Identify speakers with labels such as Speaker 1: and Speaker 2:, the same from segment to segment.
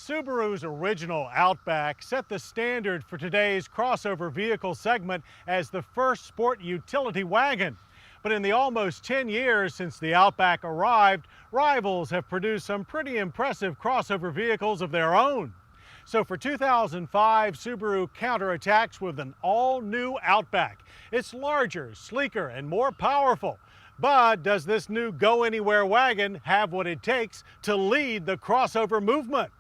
Speaker 1: Subaru's original Outback set the standard for today's crossover vehicle segment as the first sport utility wagon. But in the almost 10 years since the Outback arrived, rivals have produced some pretty impressive crossover vehicles of their own. So for 2005, Subaru counterattacks with an all-new Outback. It's larger, sleeker, and more powerful. But does this new go-anywhere wagon have what it takes to lead the crossover movement?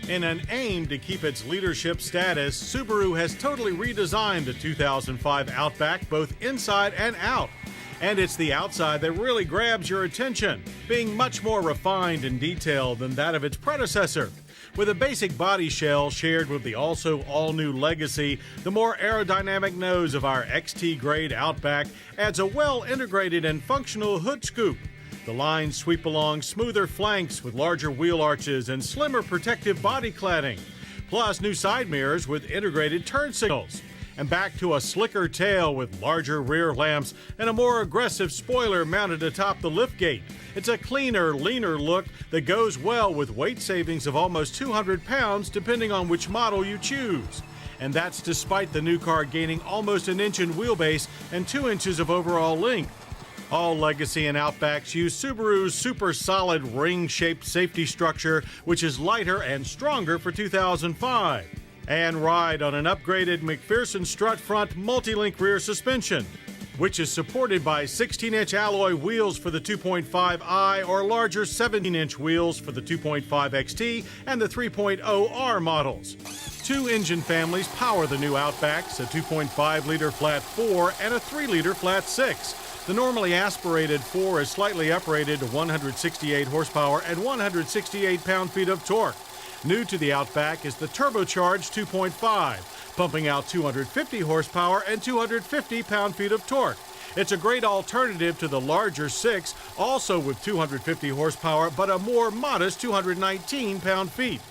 Speaker 1: In an aim to keep its leadership status, Subaru has totally redesigned the 2005 Outback both inside and out. And it's the outside that really grabs your attention, being much more refined and detailed than that of its predecessor. With a basic body shell shared with the also all-new Legacy, the more aerodynamic nose of our XT-grade Outback adds a well-integrated and functional hood scoop. The lines sweep along smoother flanks with larger wheel arches and slimmer protective body cladding, plus new side mirrors with integrated turn signals. And back to a slicker tail with larger rear lamps and a more aggressive spoiler mounted atop the liftgate. It's a cleaner, leaner look that goes well with weight savings of almost 200 pounds depending on which model you choose. And that's despite the new car gaining almost an inch in wheelbase and 2 inches of overall length. All Legacy and Outbacks use Subaru's super solid ring-shaped safety structure, which is lighter and stronger for 2005. And ride on an upgraded McPherson strut front multi-link rear suspension, which is supported by 16-inch alloy wheels for the 2.5i or larger 17-inch wheels for the 2.5 XT and the 3.0R models. Two engine families power the new Outbacks, a 2.5-liter flat 4 and a 3-liter flat 6. The normally aspirated 4 is slightly uprated to 168 horsepower and 168 pound-feet of torque. New to the Outback is the turbocharged 2.5, pumping out 250 horsepower and 250 pound-feet of torque. It's a great alternative to the larger 6, also with 250 horsepower, but a more modest 219 pound-feet.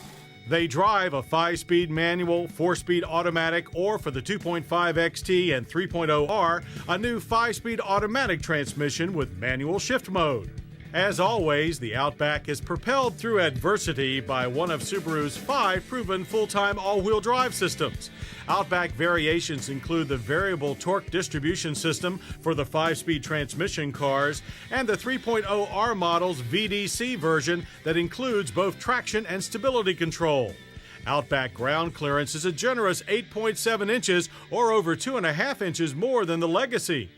Speaker 1: They drive a 5-speed manual, 4-speed automatic, or for the 2.5 XT and 3.0R, a new 5-speed automatic transmission with manual shift mode. As always, the Outback is propelled through adversity by one of Subaru's 5 proven full-time all-wheel drive systems. Outback variations include the variable torque distribution system for the 5-speed transmission cars and the 3.0R model's VDC version that includes both traction and stability control. Outback ground clearance is a generous 8.7 inches or over 2.5 inches more than the Legacy.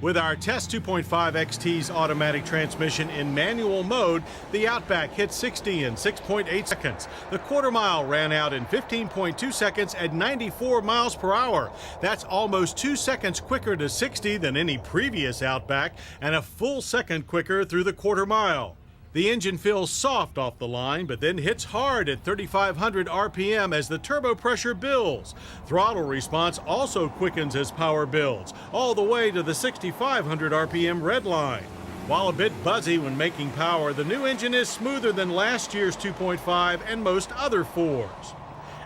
Speaker 1: With our Test 2.5 XT's automatic transmission in manual mode, the Outback hit 60 in 6.8 seconds. The quarter mile ran out in 15.2 seconds at 94 miles per hour. That's almost 2 seconds quicker to 60 than any previous Outback and a full second quicker through the quarter mile. The engine feels soft off the line, but then hits hard at 3,500 RPM as the turbo pressure builds. Throttle response also quickens as power builds, all the way to the 6,500 RPM red line. While a bit buzzy when making power, the new engine is smoother than last year's 2.5 and most other 4s.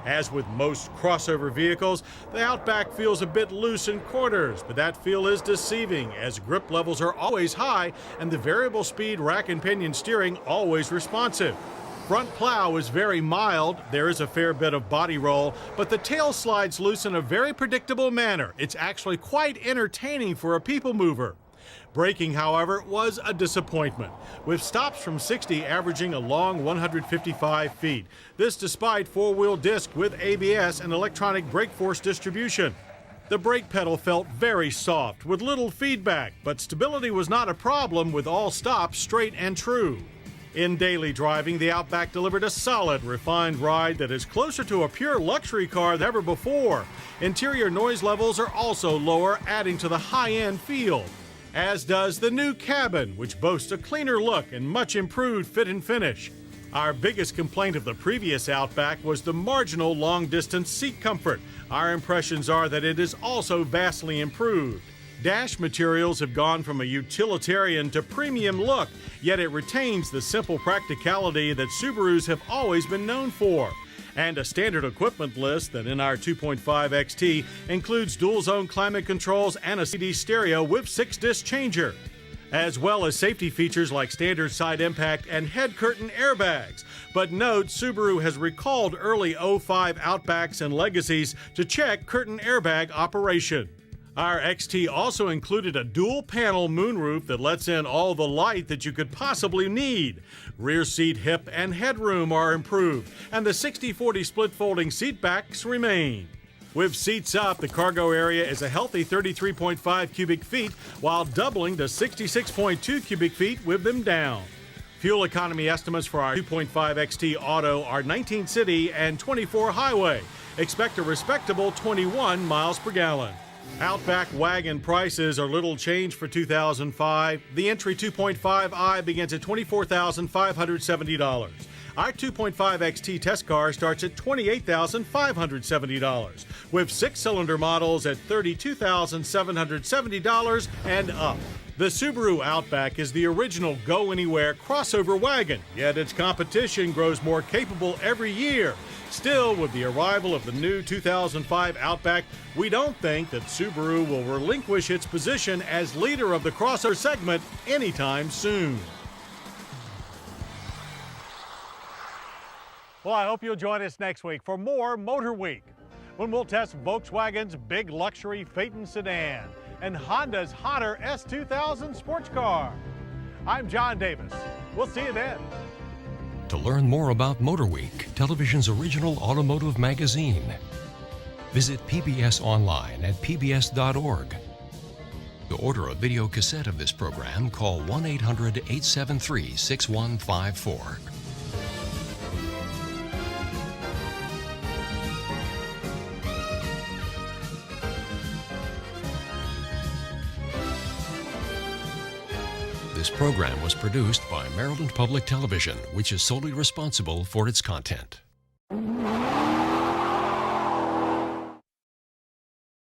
Speaker 1: As with most crossover vehicles, the Outback feels a bit loose in quarters, but that feel is deceiving as grip levels are always high and the variable speed rack and pinion steering always responsive. Front plow is very mild, there is a fair bit of body roll, but the tail slides loose in a very predictable manner. It's actually quite entertaining for a people mover. Braking, however, was a disappointment, with stops from 60 averaging a long 155 feet. This despite four-wheel disc with ABS and electronic brake force distribution. The brake pedal felt very soft with little feedback, but stability was not a problem with all stops straight and true. In daily driving, the Outback delivered a solid, refined ride that is closer to a pure luxury car than ever before. Interior noise levels are also lower, adding to the high-end feel. As does the new cabin, which boasts a cleaner look and much improved fit and finish. Our biggest complaint of the previous Outback was the marginal long-distance seat comfort. Our impressions are that it is also vastly improved. Dash materials have gone from a utilitarian to premium look, yet it retains the simple practicality that Subarus have always been known for. And a standard equipment list that in our 2.5 XT includes dual-zone climate controls and a CD stereo with 6-disc changer. as well as safety features like standard side impact and head curtain airbags. But note, Subaru has recalled early 05 Outbacks and Legacies to check curtain airbag operation. Our XT also included a dual-panel moonroof that lets in all the light that you could possibly need. Rear seat hip and headroom are improved, and the 60/40 split folding seat backs remain. With seats up, the cargo area is a healthy 33.5 cubic feet, while doubling to 66.2 cubic feet with them down. Fuel economy estimates for our 2.5 XT Auto are 19 city and 24 highway. Expect a respectable 21 miles per gallon. Outback wagon prices are little change for 2005. The entry 2.5i begins at $24,570. Our 2.5 XT test car starts at $28,570, with 6-cylinder models at $32,770 and up. The Subaru Outback is the original go-anywhere crossover wagon, yet its competition grows more capable every year. Still, with the arrival of the new 2005 Outback, we don't think that Subaru will relinquish its position as leader of the crossover segment anytime soon. Well, I hope you'll join us next week for more Motorweek, when we'll test Volkswagen's big luxury Phaeton sedan and Honda's hotter S2000 sports car. I'm John Davis. We'll see you then.
Speaker 2: To learn more about Motorweek, television's original automotive magazine, visit PBS online at pbs.org. To order a video cassette of this program, call 1-800-873-6154. This program was produced by Maryland Public Television, which is solely responsible for its content.